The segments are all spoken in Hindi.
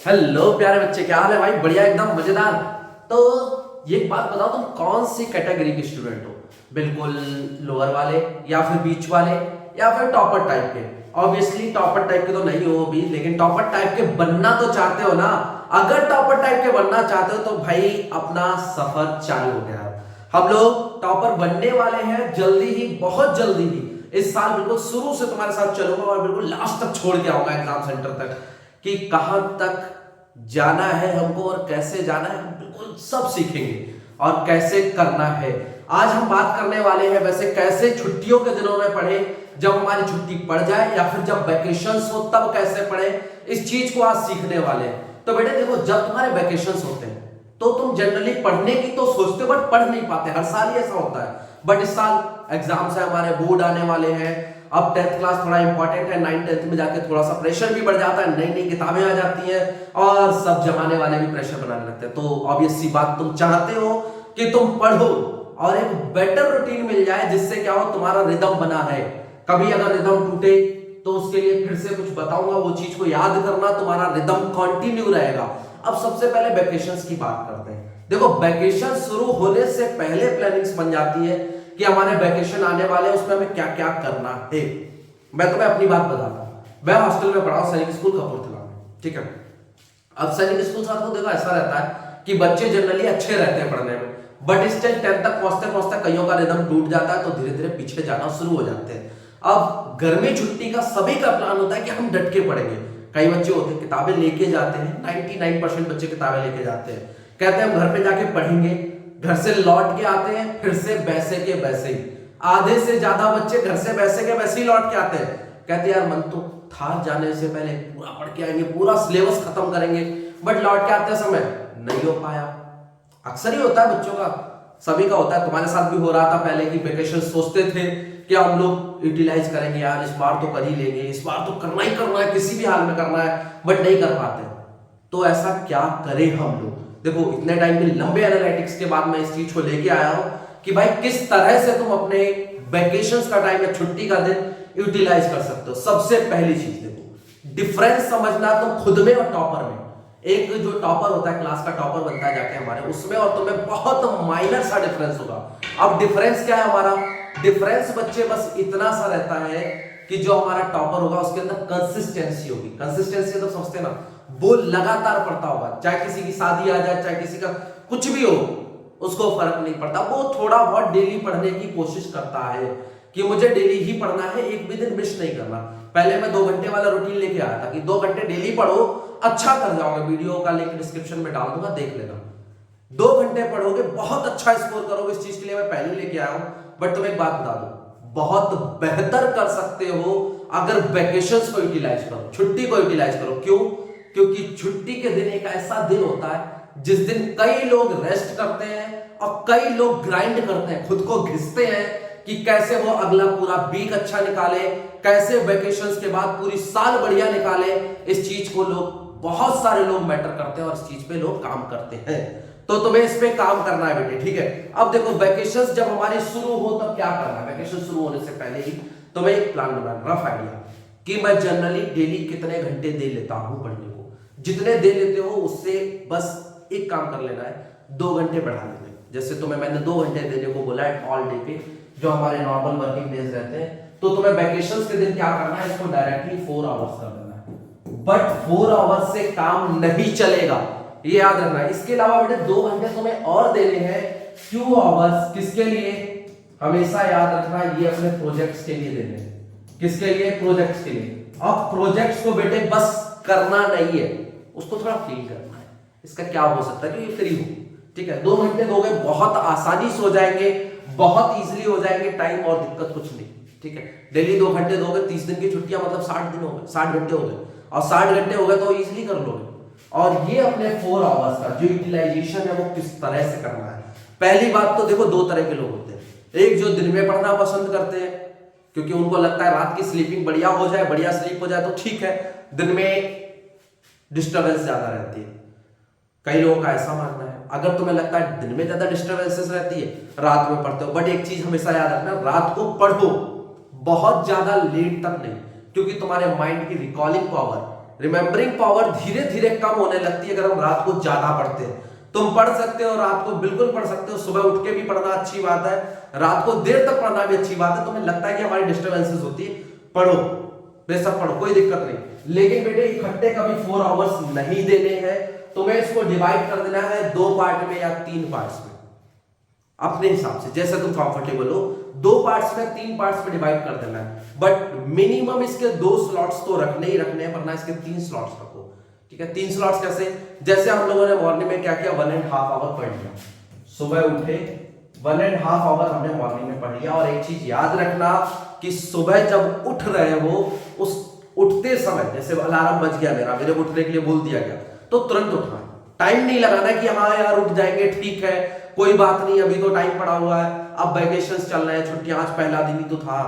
हेलो प्यारे बच्चे, क्या हाल है भाई? बढ़िया, एकदम मजेदार। तो ये एक बात बताओ, तुम कौन सी कैटेगरी के स्टूडेंट हो? बिल्कुल लोअर वाले, या फिर बीच वाले, या फिर टॉपर टाइप के? ऑब्वियसली टॉपर टाइप के तो नहीं हो अभी, लेकिन टॉपर टाइप के बनना तो चाहते हो ना? अगर टॉपर टाइप के बनना चाहते हो तो भाई अपना सफर चालू हो गया है। हम लोग टॉपर बनने वाले हैं जल्दी ही, बहुत जल्दी ही। इस साल बिल्कुल शुरू से तुम्हारे साथ चलूंगा और बिल्कुल लास्ट तक छोड़ के आऊंगा एग्जाम सेंटर तक, कि कहां तक जाना है हमको और कैसे जाना है। हम बिल्कुल सब सीखेंगे और कैसे करना है। आज हम बात करने वाले हैं वैसे कैसे छुट्टियों के दिनों में पढ़े, जब हमारी छुट्टी पड़ जाए या फिर जब वैकेशंस हो तब कैसे पढ़े। इस चीज को आज सीखने वाले हैं। तो बेटे देखो, जब तुम्हारे वैकेशंस होते हैं तो तुम जनरली पढ़ने की तो सोचते हो बट पढ़ नहीं पाते। हर साल ही ऐसा होता है। बट इस साल एग्जाम्स है, हमारे बोर्ड आने वाले हैं। अब 10th क्लास थोड़ा इंपॉर्टेंट है, 9th 10th में जाके थोड़ा सा प्रेशर भी बढ़ जाता है, नई नई किताबें आ जाती हैं और सब जमाने वाले भी प्रेशर बनाने लगते हैं। तो ऑब्वियस सी बात, तुम चाहते हो कि तुम पढ़ो और एक बेटर रूटीन मिल जाए, जिससे क्या हो, तुम्हारा रिदम बना है। कभी अगर रिदम टूटे तो उसके लिए फिर से कुछ बताऊंगा, वो चीज को याद करना, तुम्हारा रिदम कंटिन्यू रहेगा। अब सबसे पहले वैकेशंस की बात करते हैं। देखो, वैकेशन शुरू होने से पहले प्लानिंग्स बन जाती है कि हमारे वैकेशन आने वाले हैं, उसमें हमें क्या क्या करना है। मैं तुम्हें अपनी बात बताता हूं। मैं हॉस्टल में पढ़ा हूं, सैनिक स्कूल कपूरथला में, ठीक है। अब सैनिक स्कूल साथ को देखो, ऐसा रहता है कि बच्चे जनरली अच्छे रहते हैं पढ़ने में, बट स्टिल 10th तक पहुंचते पहुंचते कईयों का रिदम टूट जाता है, तो धीरे धीरे पीछे जाना शुरू हो जाते हैं। अब गर्मी छुट्टी का सभी का प्लान होता है कि हम डट के पढ़ेंगे। कई बच्चे होते हैं किताबें लेके जाते हैं, 99% बच्चे किताबें लेके जाते हैं, कहते हैं हम घर पे जाके पढ़ेंगे। घर से लौट के आते हैं फिर से वैसे के वैसे ही। आधे से ज्यादा बच्चे घर से वैसे के वैसे ही लौट के आते हैं, कहते हैं यार मन तो था जाने से पहले पूरा पढ़ के आएंगे, पूरा सिलेबस खत्म करेंगे, बट लौट के आते समय नहीं हो पाया। अक्सर ही होता है बच्चों का, सभी का होता है। तुम्हारे साथ भी हो रहा था पहले कि वेकेशन सोचते थे कि हम लोग यूटिलाइज करेंगे, यार इस बार तो कर ही लेंगे, इस बार तो करना ही करना है, किसी भी हाल में करना है, बट नहीं कर पाते। तो ऐसा क्या करें हम लोग? देखो, इतने टाइम के लंबे एनालिटिक्स के बाद मैं इस चीज को लेके आया हूं कि भाई किस तरह से तुम अपने वैकेशंस का टाइम या छुट्टी का दिन यूटिलाइज कर सकते हो। सबसे पहली चीज देखो, डिफरेंस समझना तुम खुद में और टॉपर में। एक जो टॉपर होता है, क्लास का टॉपर बनता है जाके हमारे, उसमें और तुम्हें बहुत माइनर सा डिफरेंस होगा। अब डिफरेंस क्या है हमारा? डिफरेंस बच्चे बस इतना सा रहता है कि जो हमारा टॉपर होगा उसके अंदर कंसिस्टेंसी होगी। कंसिस्टेंसी तो समझते ना, वो लगातार पढ़ता होगा, चाहे किसी की शादी आ जाए, चाहे किसी का कुछ भी हो, उसको फर्क नहीं पड़ता। वो थोड़ा बहुत डेली पढ़ने की कोशिश करता है कि मुझे डेली ही पढ़ना है, एक भी दिन मिस नहीं करना। पहले मैं 2 घंटे वाला रूटीन लेके आया था कि 2 घंटे डेली पढ़ो, अच्छा कर जाओगे। वीडियो का लिंक डिस्क्रिप्शन में डाल दूंगा, देख लेना। 2 घंटे पढ़ोगे, बहुत अच्छा स्कोर करोगे। इस चीज के लिए मैं पहले लेके आया हूं। बट तुम्हें एक बात बता दूं, बहुत बेहतर कर सकते हो अगर वैकेशंस को यूटिलाइज करो, छुट्टी को यूटिलाइज करो। क्यों? क्योंकि छुट्टी के दिन एक ऐसा दिन होता है जिस दिन कई लोग रेस्ट करते हैं और कई लोग ग्राइंड करते हैं, खुद को घिसते हैं कि कैसे वो अगला पूरा वीक अच्छा निकाले, कैसे वैकेशंस के बाद पूरी साल बढ़िया निकाले। इस चीज को लोग, बहुत सारे लोग मैटर करते हैं और इस चीज पे लोग काम करते हैं। तो तुम्हें इस पे काम करना है बेटे, ठीक है। अब देखो, वैकेशंस जब हमारी शुरू हो तब क्या करना है? वैकेशन शुरू होने से पहले ही तुम्हें एक प्लान बनाना, रफ आइडिया, कि मैं जनरली डेली कितने घंटे दे लेता हूं पढ़ने को। जितने दे लेते हो उससे बस एक काम कर लेना है, 2 घंटे बढ़ा लेना है। जैसे तुम्हें मैंने 2 घंटे देने को बोला है ऑल डे पे, जो हमारे नॉर्मल वर्किंग डेज रहते हैं, तो तुम्हें वैकेशंस के दिन क्या करना है, इसको डायरेक्टली 4 आवर्स कर देना है। बट 4 आवर्स से काम नहीं चलेगा, ये याद रखना है। इसके अलावा बेटे 2 घंटे तुम्हें और देने हैं, 2 आवर्स। किसके लिए? हमेशा याद रखना, ये अपने प्रोजेक्ट्स के लिए देने हैं। किसके लिए? प्रोजेक्ट्स के लिए। अब प्रोजेक्ट्स को बेटे बस करना नहीं है, उसको थोड़ा फील करना है। इसका क्या हो सकता है कि ये फ्री हो, ठीक है। 2 घंटे दोगे, बहुत आसानी से हो जाएंगे, बहुत इजीली हो जाएंगे, टाइम और दिक्कत कुछ नहीं, ठीक है। डेली 2 घंटे दोगे, 30 दिन की छुट्टियां मतलब 60 दिन हो गए, 60 घंटे हो गए, और 60 घंटे हो गए तो इजीली कर लोगे। और ये अपने 4 आवर्स का जो यूटिलाइजेशन है वो किस तरह से करना है? पहली बात तो देखो, 2 तरह के लोग होते हैं। एक जो दिन में पढ़ना पसंद करते हैं, क्योंकि उनको लगता है रात की स्लीपिंग बढ़िया हो जाए, बढ़िया स्लीप हो जाए तो ठीक है, दिन में डिस्टर्बेंस ज्यादा रहती है। कई लोगों का ऐसा मानना है। अगर तुम्हें लगता है दिन में ज्यादा डिस्टर्बेंसेस रहती है, रात में पढ़ते हो। बट एक चीज हमेशा याद रखना, रात को पढ़ो, बहुत ज्यादा लेट तक नहीं, क्योंकि तुम्हारे माइंड की रिकॉलिंग पावर रिमेंबरिंग पावर धीरे धीरे कम होने लगती है अगर हम रात को ज्यादा पढ़ते हैं। तुम पढ़ सकते हो, रात को बिल्कुल पढ़ सकते हो, सुबह उठ के भी पढ़ना अच्छी बात है, रात को देर तक पढ़ना भी अच्छी बात है। तुम्हें लगता है कि हमारी डिस्टर्बेंसेस होती है, पढ़ो, बेशक पढ़ो, कोई दिक्कत नहीं। लेकिन बेटे इकट्ठे कभी 4 आवर्स नहीं देने हैं, तुम्हें इसको डिवाइड कर देना है 2 पार्ट में या 3 पार्ट्स में, अपने हिसाब से जैसे तुम कंफर्टेबल हो। 2 पार्ट्स में 3 पार्ट्स में डिवाइड कर देना है, बट मिनिमम इसके 2 स्लॉट्स तो रखने ही रखने हैं, वरना इसके 3 स्लॉट्स रखो। ठीक है, 3 स्लॉट्स कैसे? जैसे हम लोगों ने मॉर्निंग में क्या किया, 1.5 आवर पढ़ लिया, सुबह उठे 1.5 आवर हमने मॉर्निंग में पढ़ लिया। और एक चीज याद रखना कि सुबह जब उठ रहे हो, उस उठते समय जैसे अलार्म बज गया मेरे को उठने के लिए बोल दिया गया, तो तुरंत उठना है। टाइम नहीं लगाना कि हाँ यार उठ जाएंगे, ठीक है कोई बात नहीं, अभी तो टाइम पड़ा हुआ है, अब वैकेशंस चल रहे हैं, छुट्टियां, आज पहला दिन ही तो था,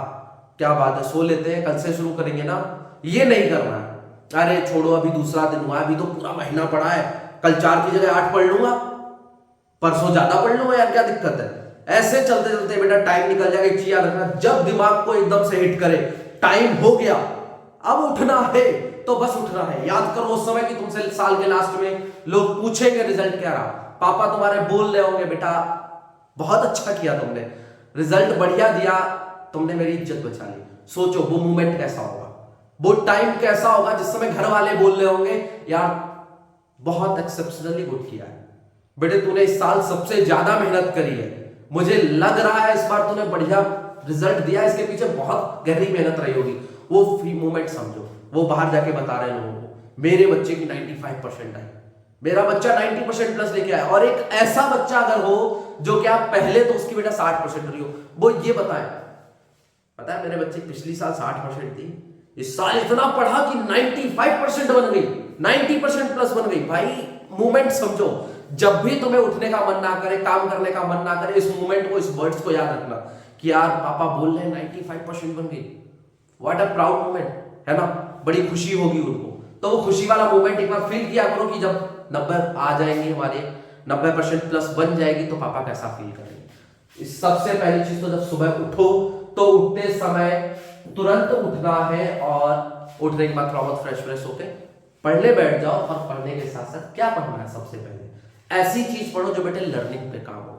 क्या बात है, सो लेते हैं, कल से शुरू करेंगे ना, ये नहीं करना है। अरे छोड़ो, अभी दूसरा दिन हुआ है, अभी तो पूरा महीना पड़ा है, कल 4 की जगह 8 पढ़ लूंगा, परसों ज्यादा पढ़ लूंगा यार, क्या दिक्कत है। ऐसे चलते चलते बेटा टाइम निकल जाएगा। एक चीज याद रखना, जब दिमाग को एकदम से हिट करे टाइम हो गया, अब उठना है, तो बस उठना है। याद करो उस समय कि तुमसे साल के लास्ट में लोग पूछेंगे रिजल्ट क्या रहा, पापा तुम्हारे बोल रहे होंगे बेटा बहुत अच्छा किया तुमने, रिजल्ट बढ़िया दिया, तुमने मेरी इज्जत बचा ली। सोचो वो मोमेंट कैसा होगा, वो टाइम कैसा होगा जिस समय घर वाले बोल रहे होंगे यार बहुत एक्सेप्शनली गुड किया है बेटे, तूने इस साल सबसे ज्यादा मेहनत करी है, मुझे लग रहा है इस बार तूने बढ़िया रिजल्ट दिया, इसके पीछे बहुत गहरी मेहनत रही होगी। वो फ्री मोमेंट समझो, वो बाहर जाके बता रहे हैं लोगों को मेरे बच्चे की 95% आई, मेरा बच्चा 90% प्लस लेके आया। और एक ऐसा बच्चा अगर हो जो क्या पहले तो उसकी बेटा 60% रही हो, वो ये बताए, पता है मेरे बच्चे पिछली साल 60% थी, इस साल इतना पढ़ा कि 95% बन गई, 90% प्लस बन गई। भाई मूवमेंट समझो, जब भी तुम्हें उठने का मन ना करे, काम करने का मन ना करे, इस मूवमेंट को, इस वर्ड्स को याद रखना कि यार पापा बोल रहे हैं 95% बन गई, व्हाट अ प्राउड मोमेंट, है ना, बड़ी खुशी होगी उनको। तो वो खुशी वाला मोमेंट एक बार फील किया करो कि जब 90 आ जाएंगे, हमारे 90% प्लस बन जाएगी, तो पापा कैसा फील करेंगे। इस सबसे पहली चीज तो जब सुबह उठो तो उठते समय तुरंत उठना है, और उठने के बाद थोड़ा बहुत फ्रेश होके पढ़ने बैठ जाओ। और पढ़ने के साथ साथ क्या पढ़ना है, सबसे पहले ऐसी चीज पढ़ो जो बेटे लर्निंग पे काम हो।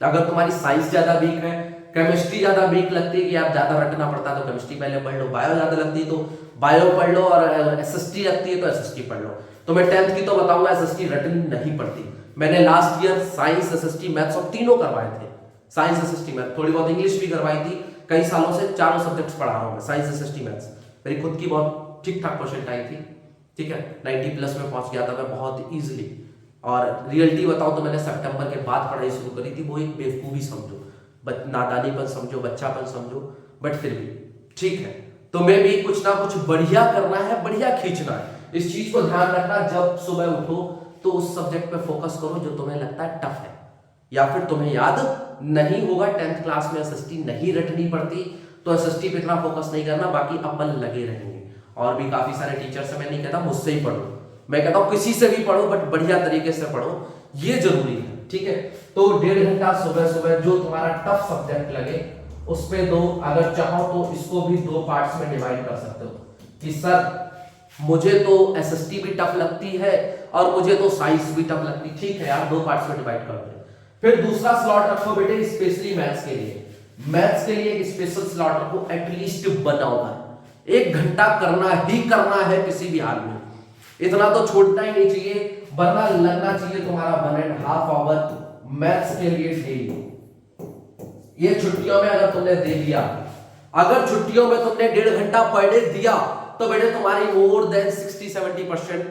अगर तुम्हारी साइंस ज्यादा वीक है, केमिस्ट्री ज्यादा वीक लगती है कि आप ज्यादा रटना पड़ता है, तो केमिस्ट्री पहले पढ़ लो, बायो ज्यादा लगती है तो बायो पढ़ लो, और एसएसटी लगती है तो एसएसटी पढ़ लो। तो मैं 10th की तो बताऊंगा एसएसटी रटनी नहीं पड़ती, मैंने last year science SST maths और तीनों करवाए थे, साइंस एसएसटी मैथ, थोड़ी बहुत इंग्लिश भी करवाई थी, कई सालों से चारों सब्जेक्ट्स पढ़ा रहा हूं मैं, साइंस एसएसटी मैथ्स, मेरी खुद की बहुत ठीक ठाक परसेंट आई थी, ठीक है, 90 प्लस में पहुंच गया था मैं बहुत इजीली। और रियलिटी बताऊं तो मैंने सितंबर के बाद पढ़ाई शुरू करी थी, वो एक बेवकूफी समझो, नादानीपन समझो, बच्चापन समझो, बट फिर भी ठीक है। तुम्हें भी कुछ ना कुछ बढ़िया करना है, बढ़िया खींचना है, इस चीज को ध्यान रखना। जब सुबह उठो तो उस सब्जेक्ट पे फोकस करो जो तुम्हें लगता है टफ है, या फिर तुम्हें याद नहीं होगा। 10th क्लास में एसएसटी नहीं रटनी पड़ती, तो एसएसटी पे इतना फोकस नहीं करना, बाकी अपन लगे रहेंगे। और भी काफी सारे टीचर से मैं नहीं कहता मुझसे ही पढ़ो, मैं कहता हूं किसी से भी पढ़ो, बट बढ़िया तरीके से पढ़ो, ये जरूरी है, ठीक है। तो 1.5 घंटा सुबह सुबह जो तुम्हारा टफ सब्जेक्ट लगे उस पे दो, अगर चाहो तो इसको भी 2 पार्ट्स में डिवाइड कर सकते हो कि सर मुझे तो एसएसटी भी टफ लगती है और मुझे तो साइंस भी टफ लगती है, ठीक है यार 2 पार्ट्स में डिवाइड कर दो। फिर दूसरा स्लॉट रखो बेटे स्पेशली मैथ्स के लिए, मैथ्स के लिए एक स्पेशल स्लॉट रखो, एटलीस्ट 1 आवर, 1 घंटा करना ही करना है किसी भी हाल में, इतना तो छोड़ना ही नहीं चाहिए, वरना लगना चाहिए तुम्हारा 1.5 आवर मैथ्स के लिए डेली। ये छुट्टियों में अगर तुमने दे दिया, अगर छुट्टियों में तुमने 1.5 घंटा पर डे दिया, तो बेटे तुम्हारी मोर देन 60-70%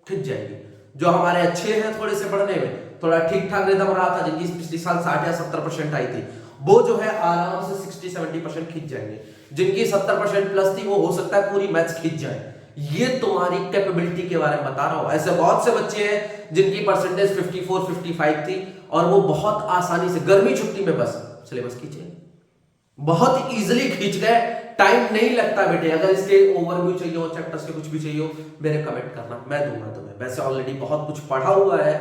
खिंच जाएगी। जो हमारे अच्छे हैं थोड़े से पढ़ने में, थोड़ा ठीक ठाक रिदम रहा था, जिनकी पिछली साल 60 या 70% आई थी, वो जो है आराम से 60-70% खिंच जाएंगे। जिनकी 70% प्लस थी वो हो सकता है पूरी मैथ्स खिंच जाए। ये तुम्हारी कैपेबिलिटी के बारे में बता रहा हूं। ऐसे बहुत से बच्चे हैं जिनकी परसेंटेज 54-55 थी और वो बहुत आसानी से गर्मी छुट्टी में बस सिलेबस खींचे, बहुत इजीली खींच गए, टाइम नहीं लगता बेटे। अगर इसके ओवरव्यू चाहिए हो, चैप्टर्स के कुछ भी चाहिए हो, मेरे कमेंट करना, मैं दूंगा तुम्हें। वैसे ऑलरेडी बहुत कुछ पढ़ा हुआ है,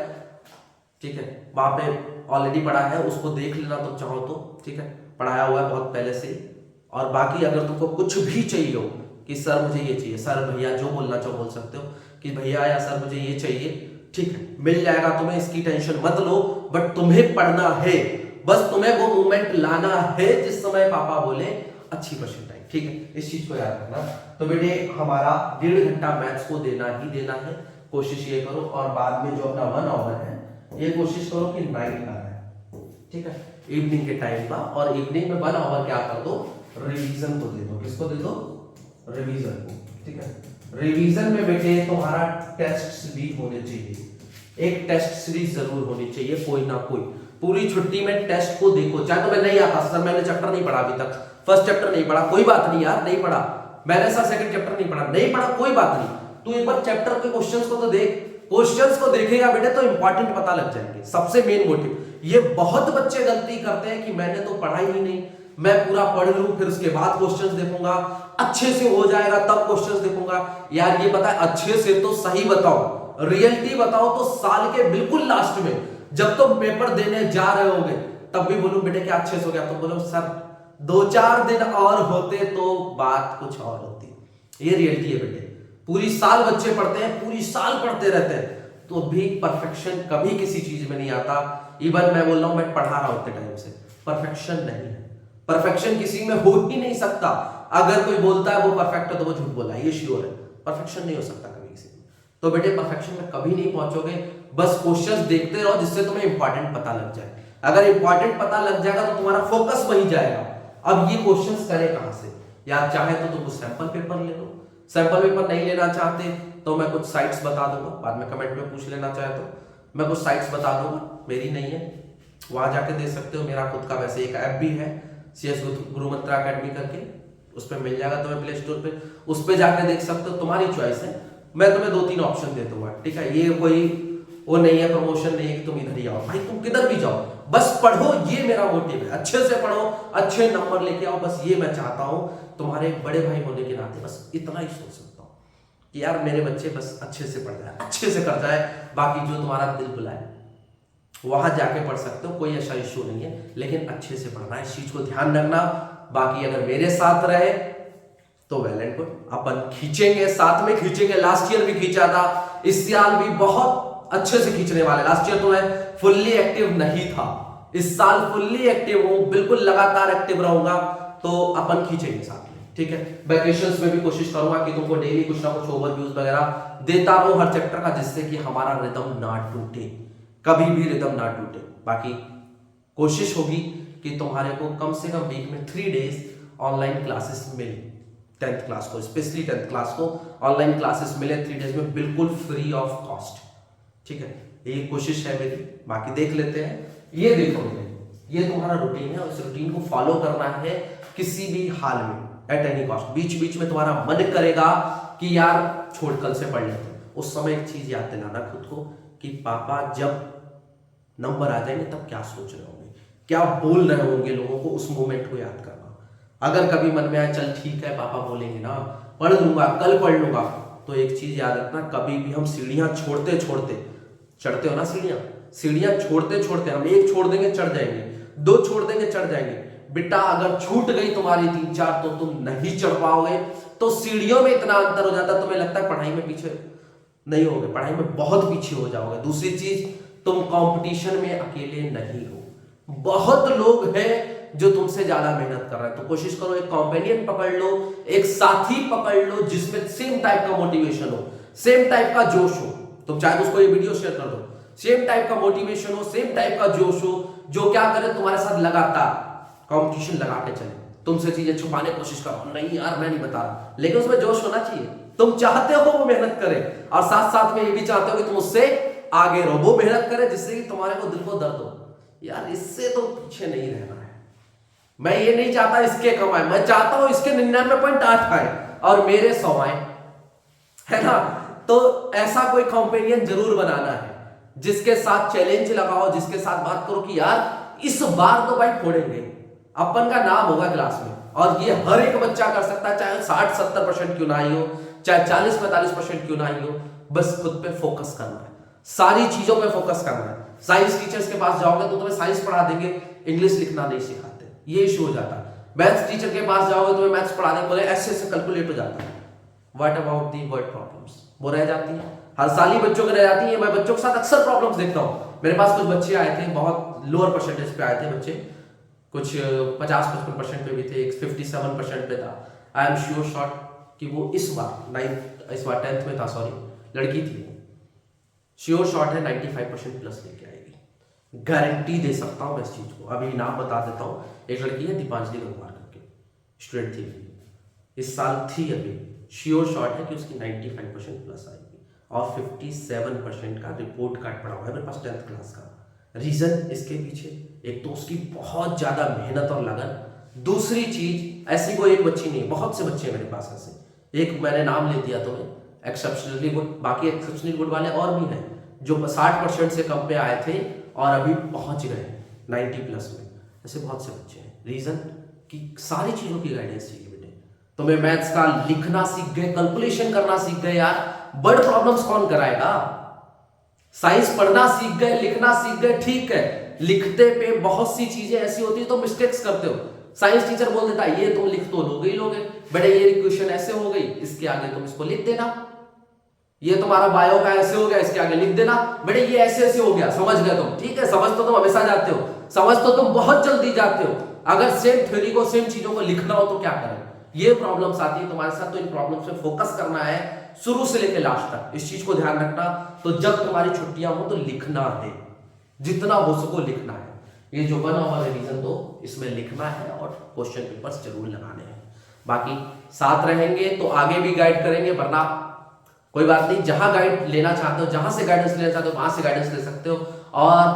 ठीक है, वहां पे ऑलरेडी पढ़ा है, उसको देख लेना तुम चाहो तो, ठीक है, पढ़ाया हुआ है बहुत पहले से। और बाकी अगर तुमको कुछ भी चाहिए हो कि सर मुझे ये चाहिए, सर भैया जो बोलना चाहो बोल सकते हो कि भैया या सर मुझे ये चाहिए, ठीक है मिल जाएगा तुम्हें, इसकी टेंशन मत लो, बट तुम्हें पढ़ना है, बस तुम्हें वो मूवमेंट लाना है जिस समय पापा बोले अच्छी परसेंटाइल, ठीक है, इस चीज को याद रखना। तो बेटे हमारा 1.5 घंटा मैथ्स को देना ही देना है, कोशिश ये करो, और बाद में जो अपना 1 आवर है ये कोशिश करो कि नाइट का है, ठीक है, इवनिंग के टाइम का, और इवनिंग में 1 आवर क्या कर दो, रिवीजन को दे दो। किसको दे दो, रिवीजन को, ठीक है। रिवीजन में बेटे तुम्हारा टेस्ट भी होने चाहिए, एक टेस्ट सीरीज जरूर होनी चाहिए, कोई ना कोई, पूरी छुट्टी में टेस्ट को देखो, चाहे तुम्हें नहीं आता, सर मैंने चैप्टर नहीं पढ़ा अभी तक, फर्स्ट चैप्टर नहीं पढ़ा, कोई बात नहीं यार, नहीं पढ़ा मैंने सर, सेकंड चैप्टर नहीं पढ़ा, नहीं पढ़ा कोई बात नहीं, तू एक बार चैप्टर के क्वेश्चंस को तो देख, क्वेश्चंस को देखेगा बेटे तो इंपॉर्टेंट पता लग जाएंगे, सबसे मेन मोटिव। ये बहुत बच्चे गलती करते हैं कि मैंने तो पढ़ा ही नहीं, मैं पूरा पढ़ लूं फिर उसके बाद क्वेश्चंस देखूंगा, अच्छे से हो जाएगा तब क्वेश्चंस देखूंगा। यार ये पता है, अच्छे से तो सही बताओ, रियलिटी बताओ, तो साल के बिल्कुल लास्ट में जब तुम पेपर देने जा रहे होगे तब भी बोलूं बेटे क्या अच्छे से हो गया, तो बोलो सर 2-4 दिन और होते तो बात कुछ और होती। ये रियलिटी है बेटे, पूरी साल बच्चे पढ़ते हैं, पूरी साल पढ़ते रहते हैं, तो भी परफेक्शन कभी किसी चीज में नहीं आता। इवन मैं बोल रहा हूं, मैं पढ़ा रहा हूं उतने टाइम से, परफेक्शन नहीं है, परफेक्शन किसी में हो ही नहीं सकता। अगर कोई बोलता है वो परफेक्ट है तो वो झूठ बोला है, ये श्योर है, परफेक्शन नहीं हो सकता कभी किसी में। तो बेटे परफेक्शन में कभी नहीं पहुंचोगे, बस क्वेश्चंस देखते रहो जिससे तुम्हें इंपॉर्टेंट पता लग जाए। अगर इंपॉर्टेंट पता लग जाएगा तो तुम्हारा फोकस वहीं जाएगा। अब ये क्वेश्चंस करें कहां से, या चाहे तो तुम सैंपल पेपर ले लो, सैंपल पेपर नहीं लेना चाहते तो मैं कुछ साइट्स बता दूंगा, बाद में कमेंट में पूछ लेना चाहे तो मैं कुछ साइट्स बता दूंगा, मेरी नहीं है, वहां जाके दे सकते हो। मेरा खुद का वैसे एक ऐप भी है, CS गुरुमंत्रा अकेडमी करके, उस पर मिल जाएगा तुम्हें प्ले स्टोर पे, उस पर जाके देख सकते हो, तुम्हारी चॉइस है। मैं तुम्हें 2-3 ऑप्शन दे दूंगा, ठीक है, ये कोई वो नहीं है, प्रमोशन नहीं है कि तुम इधर ही आओ, भाई तुम किधर भी जाओ, बस पढ़ो, ये मेरा मोटिव है, अच्छे से पढ़ो, अच्छे नंबर लेके आओ, बस ये मैं चाहता हूं। तुम्हारे बड़े भाई होने के नाते बस इतना ही सोच सकता हूं कि यार मेरे बच्चे बस अच्छे से पढ़ जाए, अच्छे से कर जाए, बाकी जो तुम्हारा दिल बुलाए वहां जाके पढ़ सकते हो, कोई ऐसा इश्यू नहीं है, लेकिन अच्छे से पढ़ना है, इस चीज को ध्यान रखना। बाकी अगर मेरे साथ रहे तो वेल एंड गुड, अपन खींचेंगे, साथ में खींचेंगे, लास्ट ईयर भी खींचा था, इस साल भी बहुत अच्छे से खींचने वाले। लास्ट ईयर तो मैं फुल्ली एक्टिव नहीं था, इस साल फुल्ली एक्टिव हूं, बिल्कुल लगातार एक्टिव रहूंगा, तो अपन खींचेंगे साथ में, ठीक है। वैकेशंस में भी कोशिश करूंगा कि तुमको डेली कुछ ना कुछ ओवरव्यूज वगैरह देता रहूं हर चैप्टर का, जिससे कि हमारा रिदम ना टूटे, कभी भी रिदम ना टूटे। बाकी कोशिश होगी कि तुम्हारे को कम से कम वीक में 3 डेज ऑनलाइन क्लासेस मिले, 10th क्लास को, स्पेशली 10th क्लास को ऑनलाइन क्लासेस मिले 3 डेज में, बिल्कुल फ्री ऑफ कॉस्ट, ठीक है, ये कोशिश है मेरी। बाकी देख लेते हैं, ये देखो ये तुम्हारा रूटीन है, उस रूटीन को फॉलो करना है किसी भी हाल में, एट एनी कॉस्ट। बीच बीच में तुम्हारा मन करेगा कि यार छोड़ कल से पढ़ लेते, उस समय एक चीज याद दिलाना खुद को कि पापा जब नंबर आ जाएंगे तब क्या सोच रहे होंगे, क्या बोल रहे होंगे लोगों को, उस मोमेंट को याद करना। अगर कभी मन में आए चल ठीक है पापा बोलेंगे ना, पढ़ लूंगा, कल पढ़ लूंगा, तो एक चीज याद रखना, कभी भी हम सीढ़ियां छोड़ते छोड़ते, चढ़ते हो ना सीढ़ियां छोड़ते छोड़ते हम एक छोड़ देंगे चढ़ जाएंगे, 2 छोड़ देंगे चढ़ जाएंगे। बेटा अगर छूट गई तुम्हारी 3-4 तो तुम नहीं चढ़ पाओगे। तो सीढ़ियों में इतना अंतर हो जाता है, तुम्हें लगता है पढ़ाई में पीछे नहीं होगे, पढ़ाई में बहुत पीछे हो जाओगे। दूसरी चीज, तुम कंपटीशन में अकेले नहीं हो, बहुत लोग हैं जो तुमसे ज्यादा मेहनत कर रहे हैं। तो कोशिश करो एक कंपेनियन पकड़ लो, एक साथी पकड़ लो जिसमें सेम टाइप का मोटिवेशन हो, सेम टाइप का जोश हो। तुम चाहे उसको ये वीडियो शेयर कर दो, सेम टाइप का मोटिवेशन हो, सेम टाइप का जोश हो, जो क्या करे तुम्हारे साथ लगातार कंपटीशन लगा के चले। तुमसे चीजें छुपाने की कोशिश करो, नहीं यार मैं नहीं बता रहा, लेकिन उसमें जोश होना चाहिए। तुम चाहते हो वो मेहनत करे, और साथ साथ में ये भी चाहते हो कि तुम उससे आगे रहो, वो मेहनत करे जिससे कि तुम्हारे को दिल को दर्द हो, यार इससे तो पीछे नहीं रहना है। मैं ये नहीं चाहता इसके कमाए, मैं चाहता हूं इसके 99.8 आए और मेरे 100 आए, है ना। तो ऐसा कोई कंपेनियन जरूर बनाना है जिसके साथ चैलेंज लगाओ, जिसके साथ बात करो कि यार इस बार तो भाई फोड़ेंगे, अपन का नाम होगा क्लास में। और ये हर एक बच्चा कर सकता है, चाहे 60-70% क्यों ना ही हो, चाहे 40-45% क्यों ना ही हो, बस खुद पे फोकस करना है, सारी चीजों पे फोकस करना है। साइंस टीचर्स के पास जाओगे तो तुम्हें साइंस पढ़ा देंगे, इंग्लिश लिखना नहीं सिखाते, ये इशू हो जाता है। मैथ्स टीचर के पास जाओगे तो मैथ्स पढ़ाने बोले ऐसे ऐसे कैलकुलेट हो जाता है। What about the word problems, वो रह जाती है, हर साल ही बच्चों के रह जाती है। मैं बच्चों के साथ अक्सर प्रॉब्लम्स देखता हूँ। मेरे पास कुछ बच्चे आए थे, बहुत लोअर परसेंटेज पे आए थे बच्चे, कुछ 50-55% पे भी थे, 57% पे था। आई एम श्योर शॉट कि वो इस बार 10th में था, सॉरी लड़की थी, श्योर शॉट है 95% प्लस लेके आएगी, गारंटी दे सकता हूँ मैं इस चीज को। अभी नाम बता देता हूँ, एक लड़की है दीपांजलि गंगवार करके, स्टूडेंट थी, इस साल थी अभी, श्योर शॉट है कि उसकी 95% प्लस आएगी और 57% का रिपोर्ट कार्ड पड़ा हुआ है मेरे पास 10th क्लास का। रीजन इसके पीछे एक तो उसकी बहुत ज्यादा मेहनत और लगन, दूसरी चीज ऐसी कोई एक बच्ची नहीं, बहुत से बच्चे हैं मेरे पास ऐसे, एक मैंने नाम ले दिया तुम्हें, एक्सेप्शनली गुड, बाकी एक्सेप्शनली गुड वाले और भी हैं जो 60% से कम पे आए थे और अभी पहुंच गए 90 प्लस में। ऐसे बहुत से बच्चे हैं। रीजन कि सारी चीजों की गाइडेंस चाहिए बेटे। तो मैं मैथ्स का लिखना सीख गए, कैलकुलेशन करना सीख गए यार, वर्ड प्रॉब्लम्स कौन कराएगा? साइंस पढ़ना सीख गए, लिखना सीख गए, ठीक है, लिखते पे बहुत सी चीजें ऐसी होती है तो मिस्टेक्स करते हो। साइंस टीचर बोल देता है ये तुम लिख तो लोगे ही लोगे, बेटे ये इक्वेशन ऐसे हो गई, इसके आगे तुम इसको लिख देना, ये तुम्हारा बायो का ऐसे हो गया, इसके आगे लिख देना, बेटे ये ऐसे ऐसे हो गया, समझ गए तुम, ठीक है, समझ तो तुम हमेशा जाते हो, समझ तो तुम बहुत जल्दी जाते हो, अगर सेम थ्योरी को सेम चीजों को लिखना हो तो क्या करें? ये प्रॉब्लम्स आती है तुम्हारे साथ, तो इन प्रॉब्लम्स पे फोकस करना है शुरू से लेकर लास्ट तक, इस चीज को ध्यान रखना। तो जब तुम्हारी छुट्टियां हो तो लिखना है, जितना हो सको लिखना है। ये जो 1 ओवर रिवीजन दो, इसमें लिखना है और क्वेश्चन पेपर्स जरूर लगाने हैं। बाकी साथ रहेंगे तो आगे भी गाइड करेंगे, वरना कोई बात नहीं, जहां गाइड लेना चाहते हो, जहां से गाइडेंस लेना चाहते हो वहां से गाइडेंस ले सकते हो। और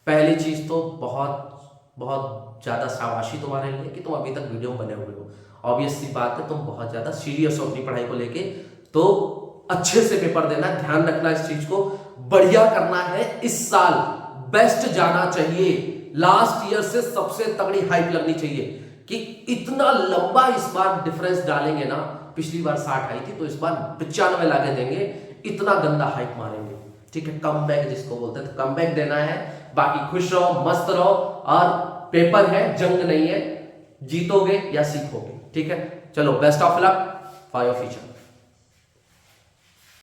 पहली चीज तो बहुत बहुत ज्यादा शाबाशी तुम्हारे लिए कि तुम अभी तक वीडियो बने हुए हो। ऑब्वियस सी बात है, तुम बहुत ज्यादा सीरियस हो अपनी पढ़ाई को लेके, तो अच्छे से पेपर देना, ध्यान रखना इस चीज को, बढ़िया करना है। इस साल बेस्ट जाना चाहिए, लास्ट ईयर से सबसे तगड़ी हाइप लगनी चाहिए कि इतना लंबा इस बार डिफरेंस डालेंगे ना, पिछली बार 60 आई थी तो इस बार 95 लाके देंगे, इतना गंदा हाइप मारेंगे, ठीक है। कम बैक जिसको बोलते हैं, तो कम बैक देना है। बाकी खुश रहो, मस्त रहो, और पेपर है, जंग नहीं है, जीतोगे या सीखोगे, ठीक है। चलो, best of luck for your future.